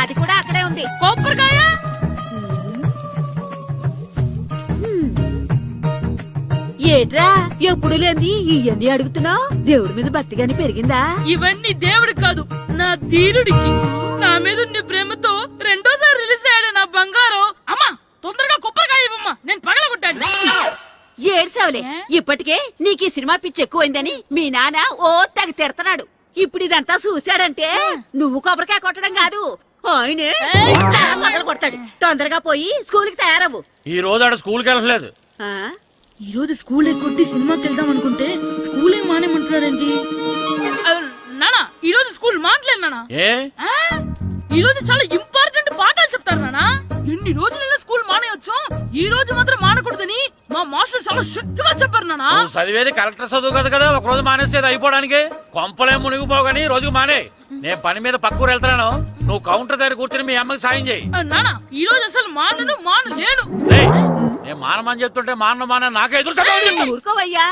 అది కూడా అక్కడే ఉంది. కొబ్బరికాయ ఏట్రా ఎప్పుడు లేని ఇవన్నీ అడుగుతున్నావు? దేవుడి మీద భక్తి గాని పెరిగిందా? ఇవన్నీ దేవుడికి కాదు, నా ధీరుడికి. నా మీద ఉండే ప్రేమతో రెండోసారి రిలీజ్ అయ్యాడు నా బంగారం. అమ్మా తొందరగా కొబ్బరికాయ ఇవ్వమ్మా, నేను పగలగొట్టాను. ఏడ్సావులే, ఇప్పటికే నీకు ఈ సినిమా పిచ్చి ఎక్కువైందని మీ నాన్న ఓ తెగ తిడతాడు. ఇప్పుడు ఇదంతా చూశాడంటే నువ్వు కొబ్బరికాయ కొట్టడం కాదు, ఆయనే మొదలు కొడతాడు. తొందరగా పోయి స్కూల్ కి తయారవ్వు. ఈ రోజు ఆడ స్కూల్కి వెళ్ళలేదు. ఈ రోజు స్కూల్ ఎక్కొట్టి సినిమాకి వెళ్దాం అనుకుంటే స్కూల్ ఏం మానేమంటున్నాడేంటి? నానా ఈ రోజు స్కూల్ మానట్లేదు నానా. ఏ ఈ రోజు చాలా ఇంపార్టెంట్ పాఠాలు చెప్తారు నానా. ఎన్ని రోజులైనా స్కూల్ మానేయొచ్చు, ఈ రోజు మాత్రం మానకూడదని మా మాస్టర్ చాలా స్ట్రిక్ట్ గా చెప్పారు నానా. చదివేది కలెక్టర్ చదువు కదా కదా, ఒక రోజు మానేసేది అయిపోవడానికి. కొంపలే మునిగిపోగాని రోజుకు మానే. నేను పని మీద పక్కూరు వెళ్తాను, నువ్వు కౌంటర్ దగ్గర కూర్చొని మీ అమ్మకి సాయం చేయి. నానా ఈ రోజు అసలు మానలేను. నేను మానమని చెప్తుంటే మాన నాకే ఎదురు. ఊరుకోవయ్యా,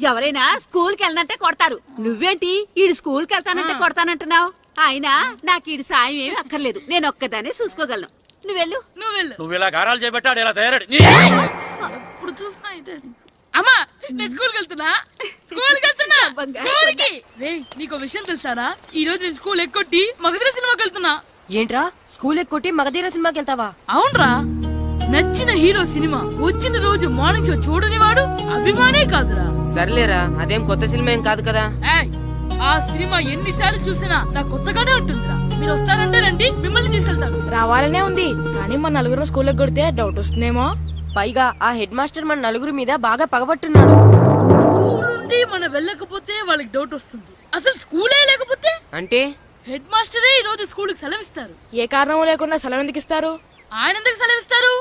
ఎవరైనా స్కూల్ కి వెళ్ళనంటే కొడతారు. నువ్వేంటి ఈడు స్కూల్ కి వెళ్తానంటే కొడతానంటున్నావు? అయినా నాకు ఈడు సాయం ఏమి అక్కర్లేదు, నేను ఒక్కదాన్ని చూసుకోగలను. నువ్వెళ్ళు. నువ్వు ఇలా గారాలు చేపెట్టాడు ఇలా తయారాడు. ఇప్పుడు చూస్తా అమ్మా, నేను స్కూల్కి వెళ్తున్నా. స్కూల్కి నీకు విషయం తెలుసారా? ఈ రోజు నేను స్కూల్ ఎక్కొట్టి మగధీర సినిమాకి వెళ్తున్నా. ఏంట్రా స్కూల్ ఎక్కొట్టి మగధీర సినిమాకి వెళ్తావా? అవునరా, నచ్చిన హీరో సినిమా వచ్చిన రోజు మార్నింగ్ షో చూడని వాడు అభిమానే కాదురా. సర్లేరా, అదేం కొత్త సినిమా ఏం కాదు కదా. ఆ సినిమా ఎన్నిసార్లు చూసినా నాకు కొత్తగానే ఉంటుందిరా. మీరు వస్తారంటే రండి, మిమ్మల్ని తీసుకెళ్తాను. రావాలనే ఉంది, కానీ మన నలుగురు స్కూల్ కొడితే డౌట్ వస్తుందేమో. పైగా ఆ హెడ్ మాస్టర్ మన నలుగురు మీద బాగా పగబట్టున్నాడు. స్కూల్ నుండి మనం వెళ్ళకపోతే వాళ్ళకి డౌట్ వస్తుంది. అసలు స్కూలే లేకపోతే అంటే హెడ్ మాస్టరే ఈ రోజు స్కూల్ కి సెలవిస్తారు. ఏ కారణం లేకుండా సెలవు ఎందుకు ఇస్తారు? ఆయన ఎందుకు సెలవిస్తారు?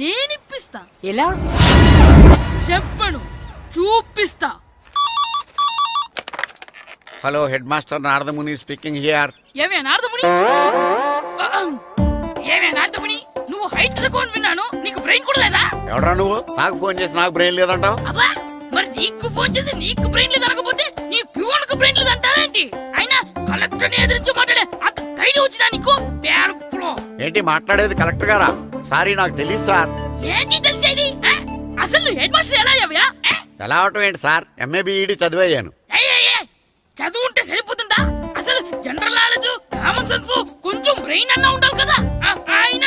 నేను ఇప్పిస్తా. ఎలా చెప్పను, చూపిస్తా. Hello, head master Naradamuni speaking here. ఏమే నారదముని, నువ్వు హైట్ రికార్డ్ విన్నాను, నీకు బ్రెయిన్ కూడా లేదా? ఎవడా నువ్వు? నాకు ఫోన్ చేసి నాకు బ్రెయిన్ లేదంటావు? అబ్బా, మరి నీకు ఫోన్ చేసి నీకు బ్రెయిన్ లేదు అనకపోతే నీ ప్యూన్ కు బ్రెయిన్ లేదు అంటారేంటి? అయినా కలెక్టర్ ని ఎదిరించి మాట్లాడే అంత ధైర్యం వచ్చినా నీకు? ఏంటి మాట్లాడేది? కలెక్టర్ గారా? సారీ, నాకు తెలియదు సార్. ఏంటి తెలిసేది? అసలు నువ్వు హెడ్ మాస్టర్ ఎలా అయ్యావా? ఎలా అవటం ఏంటి సార్, ఎంఏ బిఈడి చదివయ్యాను. చదువు ఉంటే సరిపోతుందా? అసలు జనరల్ నాలెడ్జ్, కామన్ సెన్స్, కొంచెం బ్రెయిన్ అన్నా ఉండాలి కదా. ఆయన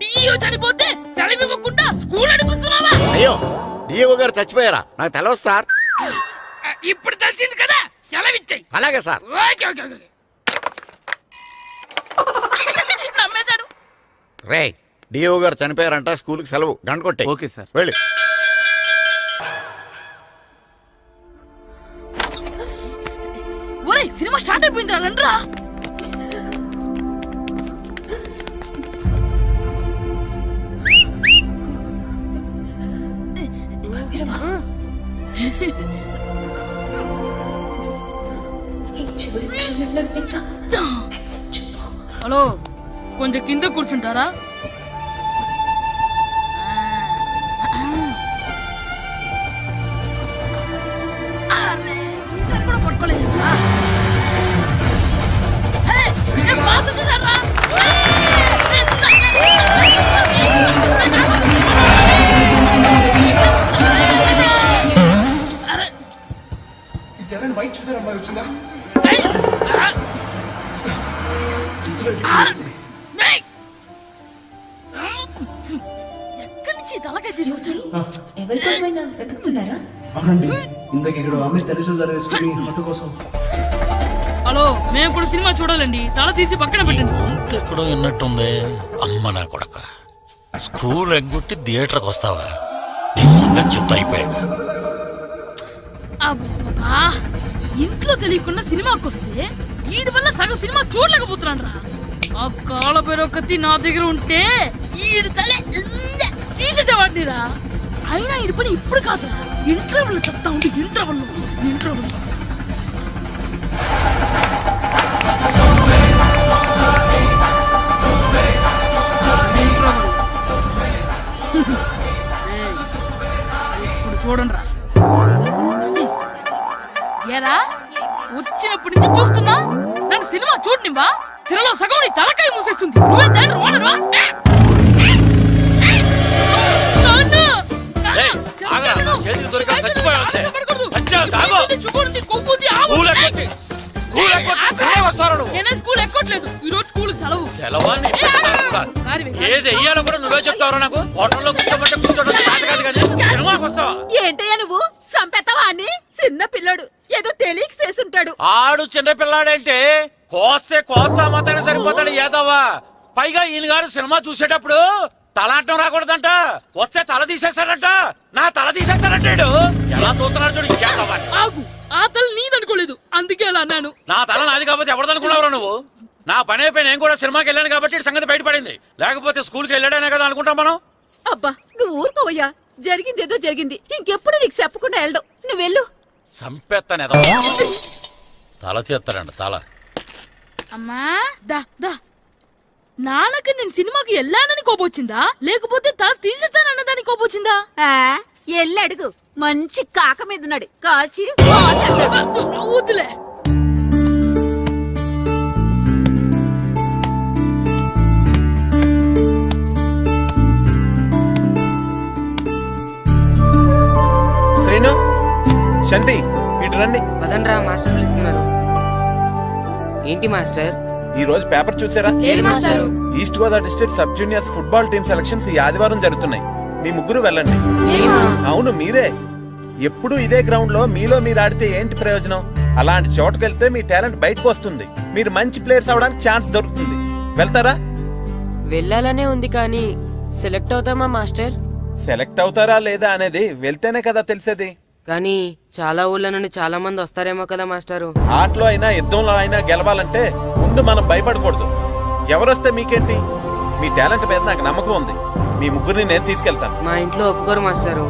డిఇఓ చనిపోతే సెలవివ్వకుండా స్కూల్ అడిపిస్తున్నావా? అయ్యో, డిఇఓ గారు చచ్చిపోయారా? నాకు తెలవదు సార్. ఇప్పుడు తెలిసింది కదా, సెలవిచ్చాయి. అలాగే సార్. నమ్మేశాడు. రే, డిఇఓ గారు చనిపోయారంట, స్కూల్కి సెలవు, గంట కొట్టే. Okay sir. వెళ్ళి. ఒరేయ్, సినిమా స్టార్ట్ అయిపోయింది, రండ్రా. హలో, కొంచెం కింద కూర్చుంటారా? ఈసారి కూడా పట్టుకోలేదు. వైట్ చూద్దరు అమ్మాయి వచ్చిందా? ఎక్కడి నుంచి తలకాయ తీసుకొచ్చాడు? ఎవరికోసమైనా వెతుకుతున్నారా? అవునండి, ఇందాక ఇక్కడ అమ్మాయి తల్లిదండ్రులు ధర వేసుకుని ఫోటో కోసం. హలో, మేము కూడా సినిమా చూడాలండి, తల తీసి పక్కన పెట్టండి. ఎక్కడో విన్నట్టుంది. అమ్మ నా కొడక, స్కూల్ ఎగ్గొట్టి థియేటర్కి వస్తావా? చెప్తా అయిపోయాక. అబ్బా, ఇంట్లో తెలియకుండా సినిమాకి వస్తే వీడి వల్ల సగం సినిమా చూడలేకపోతున్నాను రా. ఆ కాళ్ళ బెరొకతి నా దగ్గర ఉంటే ఈడు తలే తీసేసేవాడిని రా. అయినా ఈడి పని ఇప్పుడు కాదురా, ఇంటర్వెల్ చెప్తా ఉంటే ఇంటర్వెల్. ఇప్పుడు చూడండి రా. ఏరా, వచ్చినప్పటి నుంచి చూస్తున్నా, నన్ను సినిమా చూడనివ్వా? తిరలో సగం నీ తలకాయ మూసే చేస్తుంది. నువ్వే తేడు, ఓనరు. నాన్న! ఏయ్, ఆగరా. చేతికి దొరికా చచ్చిపోయావు అంతే. చచ్చావు, తాగు. చుక్కుడుంది, కొవ్వుంది, ఆవు స్కూల్ ఉంది. ఎక్కొచ్చి, స్కూల్ ఎక్కొచ్చి ఇక్కడే వస్తావు నువ్వు. నేనే స్కూల్ ఎక్కట్లేదు. ఈ రోజు స్కూల్ సెలవు. సెలవాన్ని ఏది వెయ్యాలో కూడా నువ్వే చెప్తావు నాకు. హోటల్లో కూర్చోబట్టే కూర్చోడం చేత కాదు కానీ సినిమాకి వస్తావా? ఏంటయ్యా నువ్వు సంపెత్తవా అని? చిన్న పిల్లడు ఏదో తెలియక చేసుంటాడు. ఆడు చిన్న పిల్లాడంటే కోస్తే కోస్తా మాత్రమే సరిపోతాడు ఏదవ్వా. పైగా ఈయన గారు సినిమా చూసేటప్పుడు తలాటం రాకూడదంట. వస్తే తల తీసేస్తాడంట. నా తల తీసేస్తాడంటాడు. ఎలా చూస్తున్నాడు చూడు ఇంకేదవ్వా. ఆగు, ఆ తల నీదనుకోలేదు, అందుకే అలా అన్నాను. నా తల నాది కాబట్టి ఎవరిదనుకున్నావురా నువ్వు? నా పని అయిపోయి నేను కూడా సినిమాకి వెళ్ళాను కాబట్టి ఈ సంగతి బయటపడింది. లేకపోతే స్కూల్కి వెళ్ళాడనే కదా అనుకుంటాం మనం. అబ్బా నువ్వు ఊరుకోవయ్యా. జరిగిందేదో జరిగింది. ఇంకెప్పుడు నీకు చెప్పకుండా వెళ్ళడం. నువ్వు వెళ్ళు. సంపెత్తనే తల తీస్తాడంట తల. అమ్మా దా దా. నాన్నకి నేను సినిమాకి వెళ్ళానని కోపొచ్చిందా, లేకపోతే తల తీసేస్తానన్నదాని కోపొచ్చిందా? ఎల్లు అడుగు. మంచి కాక మీద ఉన్నాడు. కాల్చి వద్దులే. శ్రీను, శంటి, ఇటు రండి. పదండ్రా, మాస్టర్ పిలుస్తున్నారు. ఏంటి మాస్టర్? ఈ రోజు పేపర్ చూసారా? లేదు మాస్టారు. East Godavari district sub juniors football team selections ఈ ఆదివారం జరుగుతున్నాయి. మీ ముగ్గురు వెళ్ళండి. అవును మీరే. ఎప్పుడు ఇదే గ్రౌండ్ లో మీలో మీరు ఆడితే ఏంటి ప్రయోజనం? అలాంటి చోటుకు వెళ్తే మీ టాలెంట్ బయటకు వస్తుంది. మీరు మంచి ప్లేయర్స్ అవడానికి ఛాన్స్ దొరుకుతుంది. వెళ్తారా? వెళ్ళాలనే ఉంది కానీ సెలెక్ట్ అవుతామా మాస్టర్? సెలెక్ట్ అవుతారా లేదా అనేది వెళ్తేనే కదా తెలిసేది. కానీ చాలా ఊళ్ళ నుండి చాలా మంది వస్తారేమో కదా మాస్టారు. ఆటలో అయినా యుద్ధంలో అయినా గెలవాలంటే ముందు మనం భయపడకూడదు. ఎవరొస్తే మీకేంటి? మీ టాలెంట్ మీద నాకు నమ్మకం ఉంది. మీ ముగ్గురిని నేను తీసుకెళ్తాను. మా ఇంట్లో ఒప్పుకోరు మాస్టారు.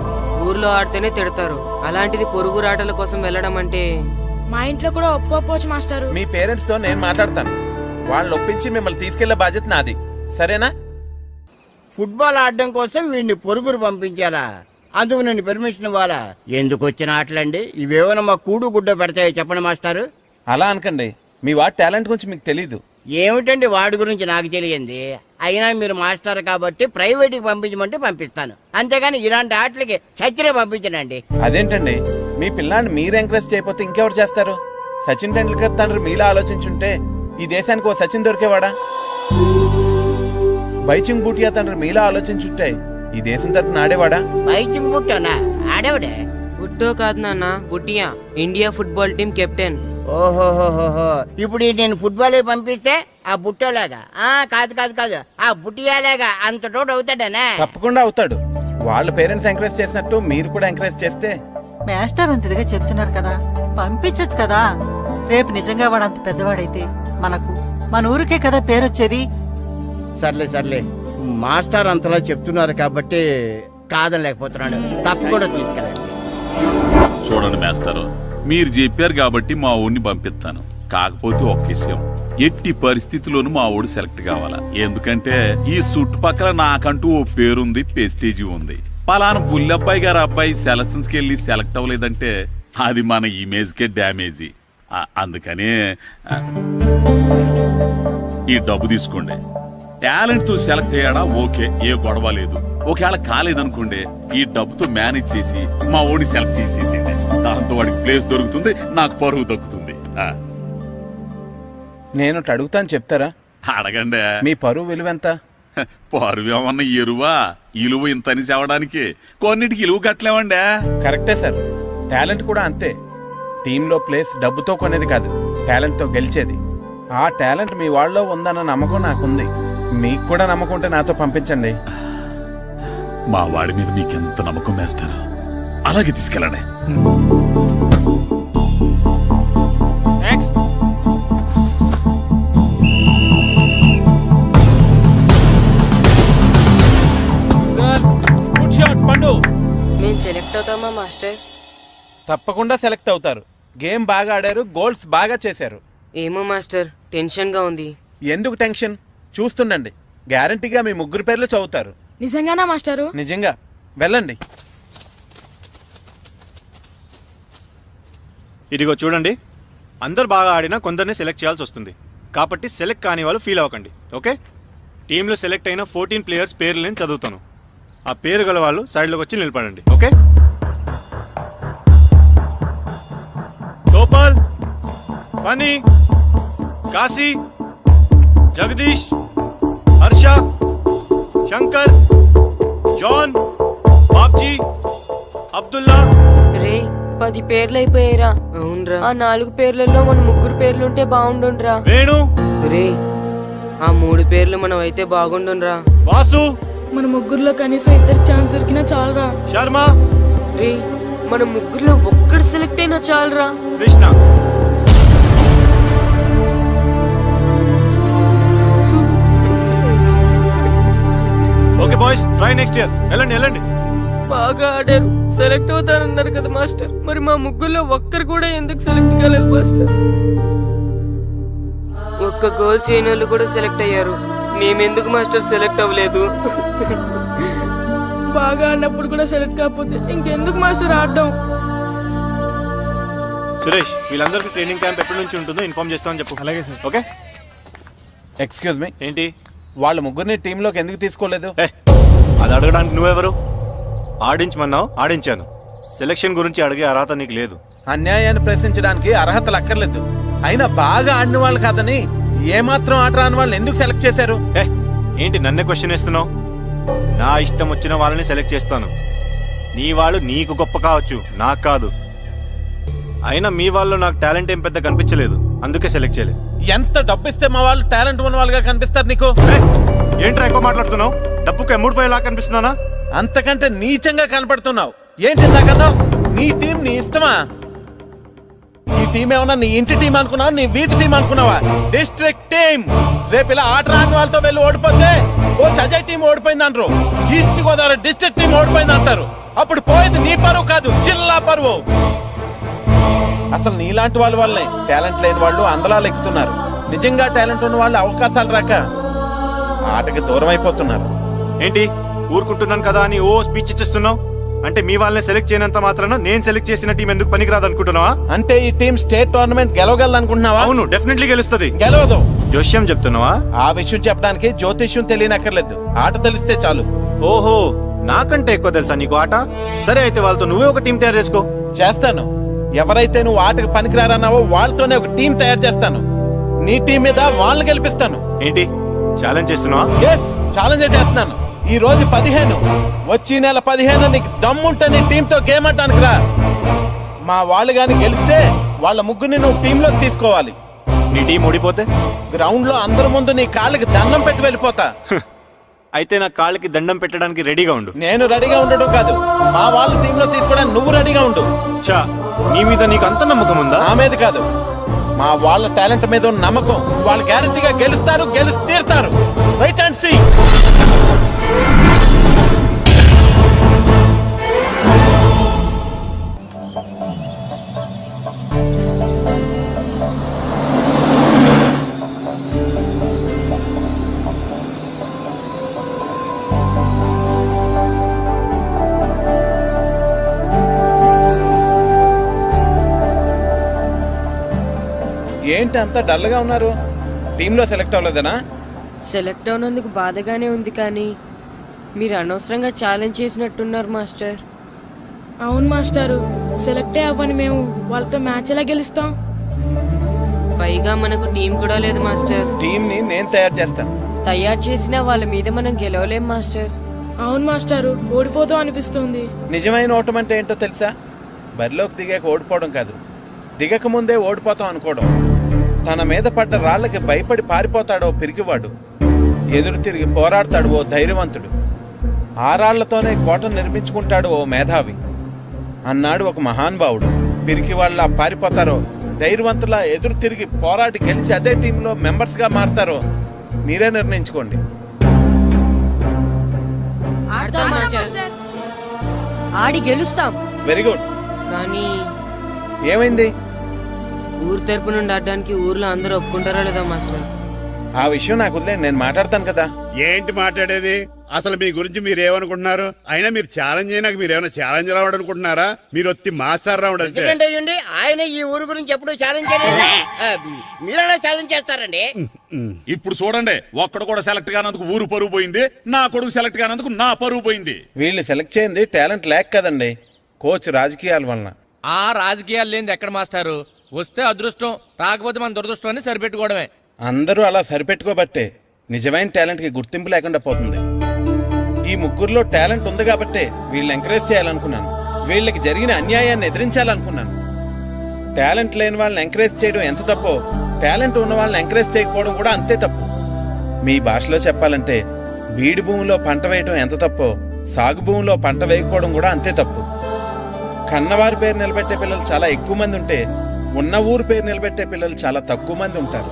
ఊర్లో ఆడితేనే తిడతారు. అలాంటిది పొరుగు ఆటల కోసం వెళ్ళడం అంటే మా ఇంట్లో కూడా ఒప్పుకోకపోవచ్చు మాస్టారు. మీ పేరెంట్స్ తో నేను మాట్లాడతాను. వాళ్ళని ఒప్పించి మిమ్మల్ని తీసుకెళ్లే బాధ్యత నాది. సరేనా? ఫుట్బాల్ ఆడడం కోసం వీడిని పొరుగురు పంపించాలా? అందుకు నేను పర్మిషన్ ఇవ్వాలా? ఎందుకు వచ్చిన ఆటలండి ఇవేమైనా మా కూడు గుడ్డ పెడతాయో చెప్పండి మాస్టారు. అలా అనకండి. మీ వాడి టాలెంట్ గురించి మీకు తెలీదు. ఏమిటండి వాడి గురించి నాకు తెలియంది? అయినా మీరు మాస్టర్ కాబట్టి ప్రైవేట్కి పంపించమంటే పంపిస్తాను. అంతేగాని ఇలాంటి ఆటలకి చచ్చిరే పంపించనండి. అదేంటండి, మీ పిల్లాన్ని మీరు ఎంకరేజ్ చేయకపోతే ఇంకెవరు చేస్తారు? సచిన్ టెండూల్కర్ తండ్రి మీలా ఆలోచించుంటే ఈ దేశానికి ఓ సచిన్ దొరికేవాడా? బైచింగ్ బూటియా తండ్రి మీలా ఆలోచించుంటే ఈ దేశం తరపున ఆడేవాడా? బైచింగ్ బుట్టనా ఆడేవిడే? బుట్టో కాదు నాన్న, Bhutia, India football team captain. ఓహోహోహో, ఇప్పుడు నేను ఫుట్బాల్ పంపిస్తే ఆ బుట్టోలాగా కాదు కాదు కాదు ఆ బుట్టియాలాగా అంత తోడు అవుతాడనా? తప్పకుండా అవుతాడు. వాళ్ళ పేరెంట్స్ ఎంకరేజ్ చేసినట్టు మీరు కూడా ఎంకరేజ్ చేస్తే. మాస్టర్ అంత ఇదిగా చెప్తున్నారు కదా, పంపించచ్చు కదా. రేపు నిజంగా వాడు అంత పెద్దవాడైతే మన ఊరికే కదా పేరొచ్చేది. సర్లే సర్లే, మాస్టర్ అంతలా చెప్తున్నారు కాబట్టి కాదనలేకపోతున్నాడు. తప్పకుండా తీసుకెళ్ళండి. చూడండి మాస్టర్, మీరు చెప్పారు కాబట్టి మా ఊడిని పంపిస్తాను. కాకపోతే ఒక విషయం, ఎట్టి పరిస్థితుల్లోనూ మా ఊడు సెలెక్ట్ కావాలా. ఎందుకంటే ఈ చుట్టుపక్కల నాకంటూ ఓ పేరుంది, ప్రెస్టేజీ ఉంది. పలానా బుల్లబ్బాయి గారు అబ్బాయి సెలక్షన్స్ కి వెళ్ళి సెలెక్ట్ అవ్వలేదంటే అది మన ఇమేజ్ కే డ్యామేజీ. అందుకనే ఈ డబ్బు తీసుకోండి. టాలెంట్ తో సెలెక్ట్ అయ్యాడా ఓకే, ఏ గొడవ లేదు. ఒకవేళ కాలేదనుకోండి, ఈ డబ్బుతో మేనేజ్ చేసి మా ఓడి సెలెక్ట్ చేసేసింది. దాంతో వాడికి ప్లేస్ దొరుకుతుంది, నాకు పరువు దక్కుతుంది. నేను అడుగుతాను, చెప్తారా? అడగండి. మీ పరువు విలువ ఎంత? పరువు ఏమన్నా ఎరువా? ఇలువ ఇంతని చెప్పడానికి కొన్నిటికి ఇలువ కట్టలేమండి. కరెక్టే సార్, టాలెంట్ కూడా అంతే. టీంలో ప్లేస్ డబ్బుతో కొనేది కాదు, టాలెంట్తో గెలిచేది. ఆ టాలెంట్ మీ వాళ్ళలో ఉందన్న నమ్మకం నాకుంది. మీకు కూడా నమ్మకం ఉంటే నాతో పంపించండి. మా వాడి మీద మీకెంత నమ్మకం వేస్తారో అలాగే తీసుకెళ్ళండి. మేము సెలెక్ట్ అవుతామా మాస్టర్? తప్పకుండా సెలెక్ట్ అవుతారు. గేమ్ బాగా ఆడారు, గోల్స్ బాగా చేశారు. ఏమో మాస్టర్, టెన్షన్ గా ఉంది. ఎందుకు టెన్షన్? చూస్తుండండి, గ్యారంటీగా మీ ముగ్గురు పేర్లు చదువుతారు. నిజంగానా మాస్టారు? నిజంగా. వెళ్ళండి. ఇదిగో చూడండి, అందరు బాగా ఆడినా కొందరిని సెలెక్ట్ చేయాల్సి వస్తుంది. కాబట్టి సెలెక్ట్ కాని వాళ్ళు ఫీల్ అవ్వకండి, ఓకే? టీంలో సెలెక్ట్ అయిన 14 ప్లేయర్స్ పేర్లు నేను చదువుతాను. ఆ పేరు గల వాళ్ళు సైడ్లోకి వచ్చి నిలబడండి. ఓకే? గోపాల్, ఫనీ, కాశీ, జగదీష్, హర్ష, శంకర్, జాన్, బాబ్జీ, అబ్దుల్లా. రే 10 పేర్లు అయిపోయారా? అవునరా. ఆ 4 పేర్లలో మన 3 పేర్లుంటే బాగుండుండ్రా. వేణు, రే ఆ 3 పేర్లు మనం అయితే బాగుండుండ్రా. వాసు, మన ముగ్గురులో కనీసం 2 ఛాన్స్ దొరికినా చాలరా. శర్మ, రే మన 3లో ఒక్కడు సెలెక్ట్ అయినా చాలరా. Krishna. Okay boys, try next year. వెళ్ళండి. బాగా ఆడారు, సెలెక్ట్ అవుతారన్నారు కదా మాస్టర్. మరి మా 3లో ఒక్కరు కూడా ఎందుకు సెలెక్ట్ కాలేదు మాస్టర్? ఒక్క గోల్ చేయని వాళ్ళు కూడా సెలెక్ట్ అయ్యారు, మేమెందుకు మాస్టర్ సెలెక్ట్ అవ్వలేదు? బాగా ఆడినప్పుడు కూడా సెలెక్ట్ కాకపోతే ఇంకెందుకు మాస్టర్ ఆడడం? సురేష్, వీళ్ళందరికీ ట్రైనింగ్ క్యాంప్ ఎప్పటి నుంచి ఉంటుందో ఇన్ఫార్మ్ చేస్తామని చెప్పు. అలాగే సార్. ఓకే? ఎక్స్క్యూజ్ మీ, ఏంటి? వాళ్ళ ముగ్గురిని టీంలోకి ఎందుకు తీసుకోలేదు? అది అడగడానికి నువ్వెవరు? ఆడించమన్నావు, ఆడించాను. సెలక్షన్ గురించి అడిగే అర్హత నీకు లేదు. అన్యాయాన్ని ప్రశ్నించడానికి అర్హతలు అక్కర్లేదు. అయినా బాగా ఆడిన వాళ్ళు కాదని ఏమాత్రం ఆట రాని వాళ్ళని ఎందుకు సెలెక్ట్ చేశారు? ఏంటి నన్నే క్వశ్చన్ వేస్తున్నావు? నా ఇష్టం వచ్చిన వాళ్ళని సెలెక్ట్ చేస్తాను. నీ వాళ్ళు నీకు గొప్ప కావచ్చు, నాకు కాదు. అయినా మీ వాళ్ళు నాకు టాలెంట్ ఏం పెద్ద కనిపించలేదు, అందుకే సెలెక్ట్ చేయలేదు. ఎంత డబ్బు ఇస్తే మా వాళ్ళు టాలెంట్ ఉన్న వాళ్ళుగా కనిపిస్తారు నీకు? ఏంట్రా ఎక్కువ మాట్లాడుతున్నావు? డబ్బుకు ఎమ్ముడిపోయేలా కనిపిస్తున్నానా? అంతకంటే నీచంగా కనపడుతున్నావు. ఏంటి నాకన్నావు? నీ టీం నీ ఇష్టమా? ఈ టీం ఏమన్నా నీ ఇంటి టీం అనుకున్నావా, నీ వీధి టీం అనుకున్నావా? District team. రేపు ఇలా ఆట రాని వాళ్ళతో వెళ్ళి ఓడిపోతే కోచ్ అజయ్ టీం ఓడిపోయింది అంటారు, ఈస్ట్ గోదావరి డిస్ట్రిక్ట్ టీం ఓడిపోయింది అంటారు. అప్పుడు పోయేది నీ పరువు కాదు, జిల్లా పరువు. అసలు నీలాంటి వాళ్ళ వల్లే టాలెంట్ లేని వాళ్ళు అందలాలు ఎక్కుతున్నారు. నిజంగా టాలెంట్ ఉన్న వాళ్ళు అవకాశాలు రాక ఆటకి దూరం అయిపోతున్నారు. ఏంటి ఊరుకుంటున్నాను కదా అని ఓ స్పీచ్ ఇచ్చేస్తున్నావు? అంటే మీ వాళ్ళని సెలెక్ట్ చేయనంత మాత్రాన నేను సెలెక్ట్ చేసిన టీం ఎందుకు పనికిరాదు అనుకుంటున్నావా? అంటే ఈ టీం స్టేట్ టోర్నమెంట్ గెలవగలనుకుంటున్నావా? అవును, డెఫినెట్లీ గెలుస్తుంది. గెలవదు. జోష్యం చెప్తున్నావా? ఆ విషయం చెప్పడానికి జ్యోతిష్యం తెలియనక్కర్లేదు, ఆట తెలిస్తే చాలు. ఓహో, నాకంటే ఎక్కువ తెలుసా నీకు ఆట? సరే అయితే వాళ్ళతో నువ్వే ఒక టీం తయారు చేసుకో. చేస్తాను. ఎవరైతే నువ్వు ఆటకు పనికిరారన్నావో వాళ్ళతోనే ఒక టీం తయారు చేస్తాను. నీ టీం మీద వాళ్ళని గెలిపిస్తాను. ఏంటి ఛాలెంజ్ చేస్తున్నావా? ఎస్, ఛాలెంజ్ చేస్తున్నాను. ఈ రోజు 15, వచ్చి నెల 15 నీకు దమ్ముంటే నీ టీంతో గేమ్ ఆడటానికి రా. మా వాళ్ళు గాని గెలిస్తే వాళ్ళ ముగ్గురిని నువ్వు టీంలోకి తీసుకోవాలి. నీ టీం ఓడిపోతే గ్రౌండ్ లో అందరి ముందు నీ కాళ్ళకి దండం పెట్టి వెళ్ళిపోతా. అయితే నా కాళ్ళకి దండం పెట్టడానికి రెడీగా ఉండు. నేను రెడీగా ఉండడం కాదు, మా వాళ్ళ టీంలో తీసుకోవడానికి నువ్వు రెడీగా ఉండు. చా, నీ మీద నీకు అంత నమ్మకం ఉందా? నా మీద కాదు, మా వాళ్ళ టాలెంట్ మీద ఉన్న నమ్మకం. వాళ్ళు గ్యారంటీగా గెలుస్తారు, గెలిచి తీరుతారు. Right and see. ఏంటి అంత డల్గా ఉన్నారు? టీంలో సెలెక్ట్ అవ్వలేదనా? సెలెక్ట్ అవునందుకు బాధగానే ఉంది, కానీ మీరు అనవసరంగా ఛాలెంజ్ చేసినట్టున్నారు మాస్టర్. అవును మాస్టారు, సెలెక్టే అవ్వని మేము వాళ్ళతో మ్యాచ్ ఎలా గెలుస్తాం? పైగా మనకు టీం కూడా లేదు మాస్టర్. టీం ని నేను తయారు చేస్తాను. తయారు చేసిన వాళ్ళ మీద మనం గెలవలేం మాస్టర్. అవును మాస్టారు, ఓడిపోతాం అనిపిస్తుంది. నిజమైన ఓటం అంటే ఏంటో తెలుసా? బరిలోకి దిగాక ఓడిపోవడం కాదు, దిగక ముందే ఓడిపోతాం అనుకోవడం. తన మీద పడ్డ రాళ్లకి భయపడి పారిపోతాడో పిరికివాడు, ఎదురు తిరిగి పోరాడతాడు ఓ ధైర్యవంతుడు, ఆ రాళ్లతోనే కోటను నిర్మించుకుంటాడు ఓ మేధావి అన్నాడు ఒక మహానుభావుడు. పిరికి వాళ్ళ పారిపోతారో ధైర్యవంతులా ఎదురు తిరిగి పోరాడి గెలిచి అదే టీంలో మెంబర్స్ గా మారతారో మీరే నిర్ణయించుకోండి. ఆడి గెలుస్తాం. Very good. కానీ ఏమైంది? ఊరు తరపు నుండి ఆడడానికి ఊర్లో అందరూ ఒప్పుకుంటారా లేదా మాస్టర్? ఆ విషయం నాకు వదిలేండి, నేను మాట్లాడతాను కదా. ఏంటి మాట్లాడేది? అసలు మీ గురించి మీరు ఏమనుకుంటున్నారు? అయినా మీరు ఛాలెంజ్ అయినాక మీరు ఏమైనా ఛాలెంజ్ రావడం అనుకుంటున్నారా? మీరు వచ్చి మాస్టర్ రావడం అంతే. ప్రెసిడెంట్ అయ్యండి, ఆయన ఈ ఊరు గురించి ఎప్పుడు ఛాలెంజ్ చేయలేదు. మీరెలా ఛాలెంజ్ చేస్తారండి? ఇప్పుడు చూడండి, ఒక్కడు కూడా సెలెక్ట్ కానందుకు ఊరు పరువు పోయింది, నా కొడుకు సెలెక్ట్ కానందుకు నా పరువు పోయింది. వీళ్ళు సెలెక్ట్ చేయింది టాలెంట్ లేక కదండి, కోచ్ రాజకీయాల వలన. ఆ రాజకీయాలు లేనిది ఎక్కడ మాస్టారు? వస్తే అదృష్టం, రాకపోతే మన దురదృష్టం అని సరిపెట్టుకోవడమే. అందరూ అలా సరిపెట్టుకోబట్టే నిజమైన టాలెంట్కి గుర్తింపు లేకుండా పోతుంది. ఈ ముగ్గురులో టాలెంట్ ఉంది కాబట్టే వీళ్ళని ఎంకరేజ్ చేయాలనుకున్నాను, వీళ్ళకి జరిగిన అన్యాయాన్ని ఎదిరించాలనుకున్నాను. టాలెంట్ లేని వాళ్ళని ఎంకరేజ్ చేయడం ఎంత తప్పో, టాలెంట్ ఉన్న వాళ్ళని ఎంకరేజ్ చేయకపోవడం కూడా అంతే తప్పు. మీ భాషలో చెప్పాలంటే బీడు భూమిలో పంట వేయడం ఎంత తప్పో, సాగు భూమిలో పంట వేయకపోవడం కూడా అంతే తప్పు. కన్నవారి పేరు నిలబెట్టే పిల్లలు చాలా ఎక్కువ మంది ఉంటే, ఉన్న ఊరు పేరు నిలబెట్టే పిల్లలు చాలా తక్కువ మంది ఉంటారు.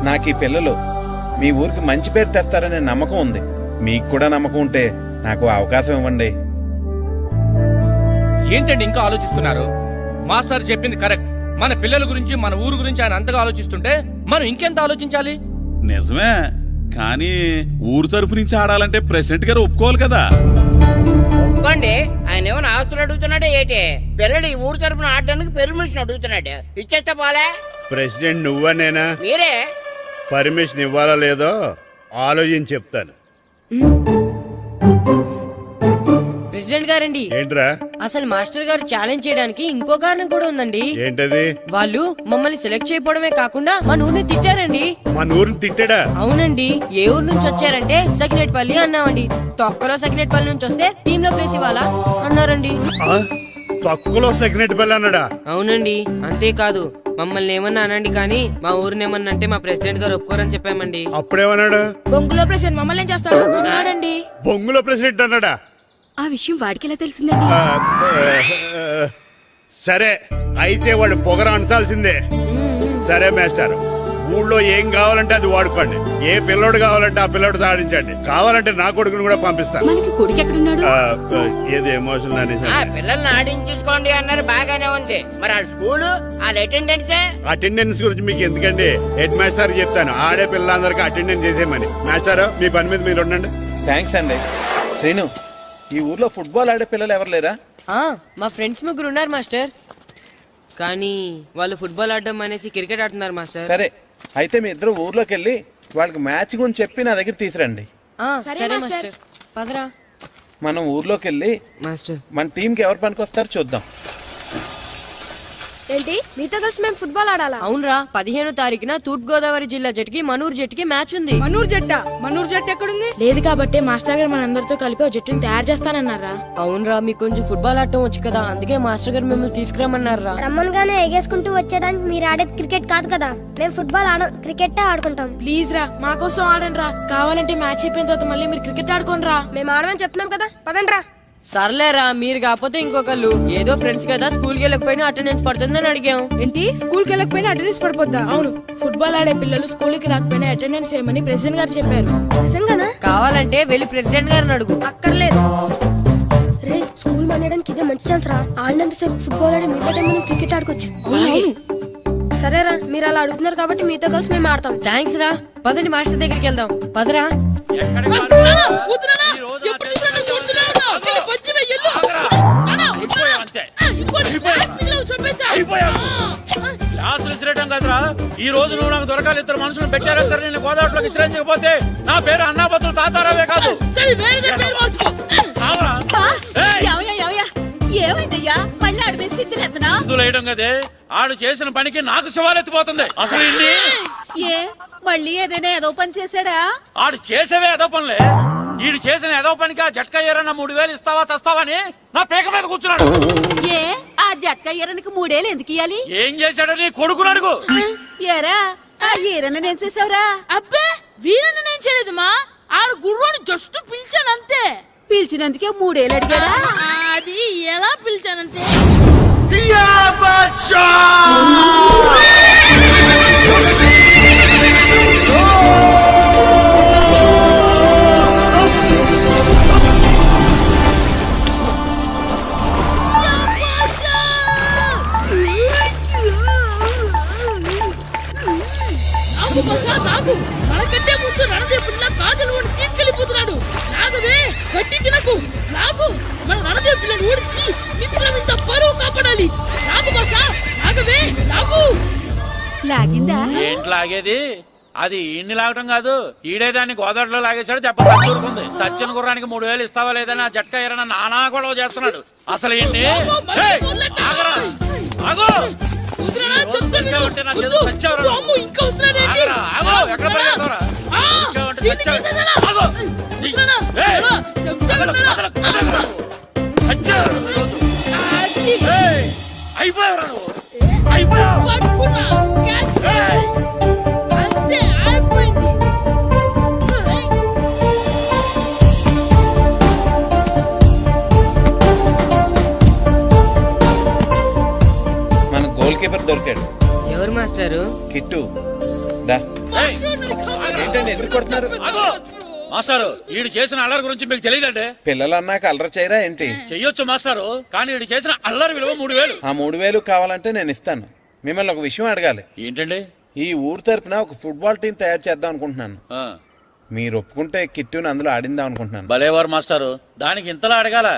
నాకు ఈ పిల్లలు మీ ఊరికి మంచి పేరు తెస్తారనే నమ్మకం ఉంది. మీకు కూడా నమ్మకం ఉంటే నాకు అవకాశం ఇవ్వండి. ఏంటండి ఇంకా ఆలోచిస్తున్నారు? మాస్టర్ చెప్పింది కరెక్ట్. మన పిల్లల గురించి, మన ఊరు గురించి ఆయన అంతగా ఆలోచిస్తుంటే మనం ఇంకెంత ఆలోచించాలి? నిజమే, కానీ ఊరు తరపు నుంచి ఆడాలంటే ప్రెసిడెంట్ గారు ఒప్పుకోవాలి కదా. ఒప్పుకోండి, ఆయన ఏమైనా ఆస్తులు అడుగుతున్నాడే ఏంటి? పిల్లడు ఈ ఊరు తరపున ఆడడానికి పెర్మిషన్ అడుగుతున్నాడు, ఇచ్చేస్తే పోలే. ప్రెసిడెంట్ నువ్వా నేనా? మీరే. పర్మిషన్ ఇవ్వాలా లేదో ఆలోచించి చెప్తాను. ప్రెసిడెంట్ గారండి, ఏంట్రా? అసలు మాస్టర్ గారు ఛాలెంజ్ చేయడానికి ఇంకో కారణం కూడా ఉందండి. ఏంటది? వాళ్ళు మమ్మల్ని సెలెక్ట్ చేయకపోవడమే కాకుండా మన ఊరిని తిట్టారండి. మన ఊరిని తిట్టాడా? అవునండి. ఏ ఊరు నుంచి వచ్చారంటే సకినేట్పల్లి అన్నామండి. తొక్కలో సకినేట్పల్లి నుంచి వస్తే టీమ్ లో ప్లేస్ ఇవ్వాలా అన్నారండి. తక్కువలో సెకండ్ పిల్ల అన్నాడా? అవునండి. అంతేకాదు, మమ్మల్ని ఏమన్నా అనండి కానీ మా ఊరిని ఏమన్నా అంటే మా ప్రెసిడెంట్ గారు ఒప్పుకోరని చెప్పామండి. అప్పుడేమన్నాడు? బొంగులో ప్రెసిడెంట్ మమ్మల్ని ఏం చేస్తాడు అన్నాడండి. బొంగులో ప్రెసిడెంట్ అన్నాడా? ఆ విషయం వాడికి ఎలా తెలిసిందండి? సరే, అయితే వాడు పొగర అంచాల్సిందే. సరే మాస్టర్, ఊళ్ళో ఏం కావాలంటే అది వాడుకోండి. ఏ పిల్లోడు కావాలంటే ఆ పిల్లోడు సాధించండి. కావాలంటే నా కొడుకుని కూడా పంపిస్తాను. మనకి కొడుకు ఎక్కడున్నాడు? ఏది ఎమోషన్ పిల్లల్ని ఆడించేసుకోండి అన్నారు, బాగానే ఉంది. మరి ఆ స్కూలు, వాళ్ళ అటెండెన్స్ గురించి మీకు ఎందుకండి, హెడ్ మాస్టర్ చెప్తాను. ఆడే పిల్లలందరికీ అటెండెన్స్ చేసేయమని. మాస్టర్, మీ పని మీద మీరు ఉండండి. థ్యాంక్స్ అండి. శ్రీను, ఈ ఊర్లో ఫుట్బాల్ ఆడే పిల్లలు ఎవరు లేరా? మా ఫ్రెండ్స్ ముగ్గురు ఉన్నారు మాస్టర్, కానీ వాళ్ళు ఫుట్బాల్ ఆడడం అనేసి క్రికెట్ ఆడుతున్నారు మాస్టర్. సరే, అయితే మీ ఇద్దరు ఊర్లోకి వెళ్ళి వాళ్ళకి మ్యాచ్ గురించి చెప్పి నా దగ్గర తీసురండి. సరే మాస్టర్, పదరా. మనం ఊర్లోకి వెళ్ళి మాస్టర్ మన టీంకి ఎవరు పనికొస్తారో చూద్దాం. ఏంటి మీతో కలిసి మేము ఫుట్బాల్ ఆడాలా? అవునరా, 15వ తారీఖున తూర్పు గోదావరి జిల్లా జట్టుకి మనూరు జట్టుకి మ్యాచ్ ఉంది. మనూరు జట్టు ఎక్కడుంది? లేదు కాబట్టి మాస్టర్ గారు మనందరితో కలిపి జట్టుని తయారు చేస్తానన్నారా? అవునరా, మీకు కొంచెం ఫుట్బాల్ ఆడటం వచ్చు కదా, అందుకే మాస్టర్ గారు మిమ్మల్ని తీసుకురమ్మన్నారా. రమ్మన్గానే ఎగేసుకుంటూ వచ్చేయడానికి మీరు ఆడేది క్రికెట్ కాదు కదా. మేము ఫుట్బాల్ ఆడం, క్రికెట్ ఆడుకుంటాం. ప్లీజ్ రా, మా కోసం ఆడండి రా. కావాలంటే మ్యాచ్ అయిపోయిన తర్వాత మళ్ళీ మీరు క్రికెట్ ఆడుకోండి రా. మేము ఆడమని చెప్తున్నాం కదా, పదండి రా. సర్లేరా, మీరు కాకపోతే ఇంకొకళ్ళు. ఏదో ఫ్రెండ్స్ కదా, స్కూల్కి వెళ్ళకపోయినా అటెండెన్స్ పడుతుందని అడిగాం. ఏంటి, స్కూల్కి వెళ్ళకపోయినా అటెండెన్స్ పడిపోద్దా? అవును, ఫుట్బాల్ ఆడే పిల్లలు స్కూల్కి రాకపోయినా అటెండెన్స్ చేయమని ప్రెసిడెంట్ గారు చెప్పారు. నిజంగానా? కావాలంటే వెళ్ళి ప్రెసిడెంట్ గారిని అడుగు. అక్కర్లేదు. రే, స్కూల్ మానేయడానికి ఇదే మంచి ఛాన్స్ రా. ఆడినంతసేపు ఫుట్బాల్ ఆడి మిగతా టైం మనం క్రికెట్ ఆడుకోవచ్చు. సరేరా, మీరు అలా అడుగుతున్నారు కాబట్టి మీతో కలిసి మేము ఆడతాం. థ్యాంక్స్ రా. పదండి మాస్టర్ దగ్గరికి వెళ్దాం. పదరా. క్లాసులు విసిరేయడం కదరా. ఈ రోజు నువ్వు నాకు దొరకాలి. ఇద్దరు మనుషులు పెట్టారా సరే, నేను గోదావరిలోకి విసిరించకపోతే నా పేరు అన్నాపతులు తాతారావే కాదు. ఏమైందయ్యా, మళ్ళీ ఆడిపోయి సిగ్గులేతనా? వేయడం కదే, ఆడు చేసిన పనికి నాకు శివాలెత్తిపోతుంది. అసలు ఏ మళ్ళీ ఏదైనా ఏదో పని చేశాడా? ఆడు చేసేవే ఏదో పనులే. ఈడు చేసిన ఏదో పనికి ఆ జట్కా ఏరన్న 3000 ఇస్తావా చస్తావని నా పేక మీద కూర్చున్నాడు. ఏ ఆ జట్కా ఈరనికి 3 ఏళ్ళు ఎందుకు ఇయ్యాలి? ఏం చేశాడో నీ కొడుకుని అడుగు. ఏరా, ఆ ఈరన్న నేను చేసావురా? అబ్బే, వీరన్న నేను చేయలేదు మా. ఆడు గుర్రాన్ని జస్ట్ పిలిచానంతే. పిలిచినందుకే 3 ఏళ్ళు అడిగాడా? అది ఎలా పిలిచానంతే. లాగబోతున్నాడు. లాగవే, గట్టి తినకు, లాగు. మన రణదేవ్ పిల్లలు ఓడించి మిత్రం ఇంత పరువు కాపాడాలి. లాగు బాసా, లాగవే, లాగు. లాగిందా? ఏంటి లాగేది? అది ఈయన్ని లాగటం కాదు, ఈడే దాన్ని గోదావరిలో లాగేశాడు. దెబ్బ చచ్చూరుకుంది. చచ్చిన గుర్రానికి 3000 ఇస్తావా లేదని ఆ జట్కా ఎరన నానా గొడవ చేస్తున్నాడు. అసలు ఏంటి? ఆగరా, ఆగు. వదలరా, చెప్తే విను. ఉంటే నా వద్దు. చేతులు చచ్చావురా. అమ్మో, ఇంకా వదలరా ఏంటి? ఆగరా, ఆగు. ఎక్కడ పరిగెడతావురా? ఆ, ఇంకా ఉంటే దీన్ని చచ్చావు. చేసేసారా? ఆగు. వదలరా, ఏయ్. వదలరా, చెప్తే వినరా? చచ్చావు. అది. ఏయ్, అయిపోయావురా నువ్వు. అయిపోయావు. పట్టుకున్నా, క్యాచ్. ఏయ్. అంతే, అయిపోయింది. ఏయ్. మన గోల్ కీపర్ దొరికాడు. ఎవరు మాస్టారు? కిట్టు దా. ఏయ్, ఏంటండి ఎందుకు కొడుతున్నారు? ఆగు. మాస్టారు, ఈడు చేసిన అల్లరి గురించి మీకు తెలియదండి. పిల్లలు అన్నాక అల్లరి చేయరా ఏంటి? చెయ్యొచ్చు మాస్టారు, కానీ ఈడు చేసిన అల్లరి విలువ 3000. ఆ 3000 కావాలంటే నేను ఇస్తాను. మిమ్మల్ని ఒక విషయం అడగాలి. ఏంటండి? ఈ ఊరు తరపున ఒక ఫుట్బాల్ టీం తయారు చేద్దాం అనుకుంటున్నాను. ఆ, మీరు ఒప్పుకుంటే కిట్టుని అందులో ఆడిందాం అనుకుంటున్నాను. భలేవారు మాస్టారు, దానికి ఇంతలా అడగాల?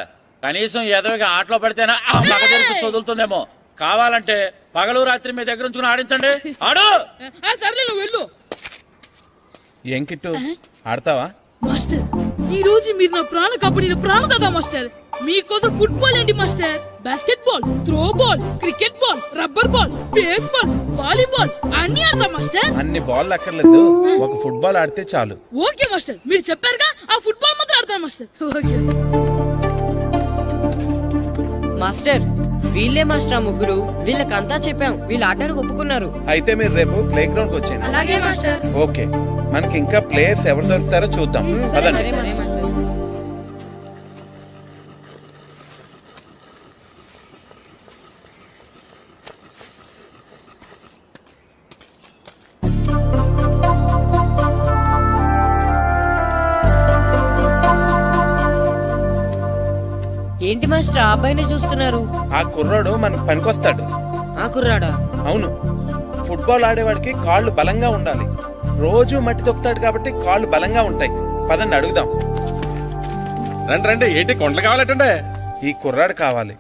కనీసం ఎదవిగా ఆటలో పడితేనే ఆ మగ తెరిపి చదువుతుందేమో. కావాలంటే పగలు రాత్రి మీ దగ్గర ఉంచుకుని ఆడించండి. ఆడు. ఆ, సర్లే, నువ్వు వెళ్ళు. ఏం కిట్టు ఆడతావా? మాస్టర్, ఈ రోజు మీరు నా ప్రాణ కాపాడిన ప్రాణదాత మాస్టర్. మీకోసం ఫుట్బాల్ ఏంటి master, basket ball, throw ball, cricket ball, rubber ball, base ball, volleyball అన్ని ఆడతాం మాస్టర్. అన్ని బాల్ అక్కర్లేదు, ఒక ఫుట్బాల్ ఆడితే చాలు. ఓకే మాస్టర్, మీరు చెప్పారుగా, ఆ ఫుట్బాల్ మాత్రం ఆడతాను మాస్టర్. ఓకే మాస్టర్, వీళ్ళే మాస్టర్ ముగ్గురు. వీళ్ళకంతా చెప్పాం, వీళ్ళు ఆడడానికి ఒప్పుకున్నారు. అయితే మీరు రేపు ప్లే గ్రౌండ్ కి వచ్చేయండి. అలాగే మాస్టర్. ఓకే, మనకి ఇంకా ప్లేయర్స్ ఎవరు దొరుకుతారో చూద్దాం. పదండి. సరే మాస్టర్. ఏంటి మాస్టర్ ఆ అబ్బాయిని చూస్తున్నారు? ఆ కుర్రాడు మనకు పనికొస్తాడు. ఆ కుర్రాడా? అవును, ఫుట్బాల్ ఆడేవాడికి కాళ్ళు బలంగా ఉండాలి. రోజు మట్టి తొక్కుతాడు కాబట్టి కాళ్ళు బలంగా ఉంటాయి. పదండి అడుగుదాం. రండి రండి, ఏంటి కొండలు కావాలటండే? ఈ కుర్రాడు కావాలి.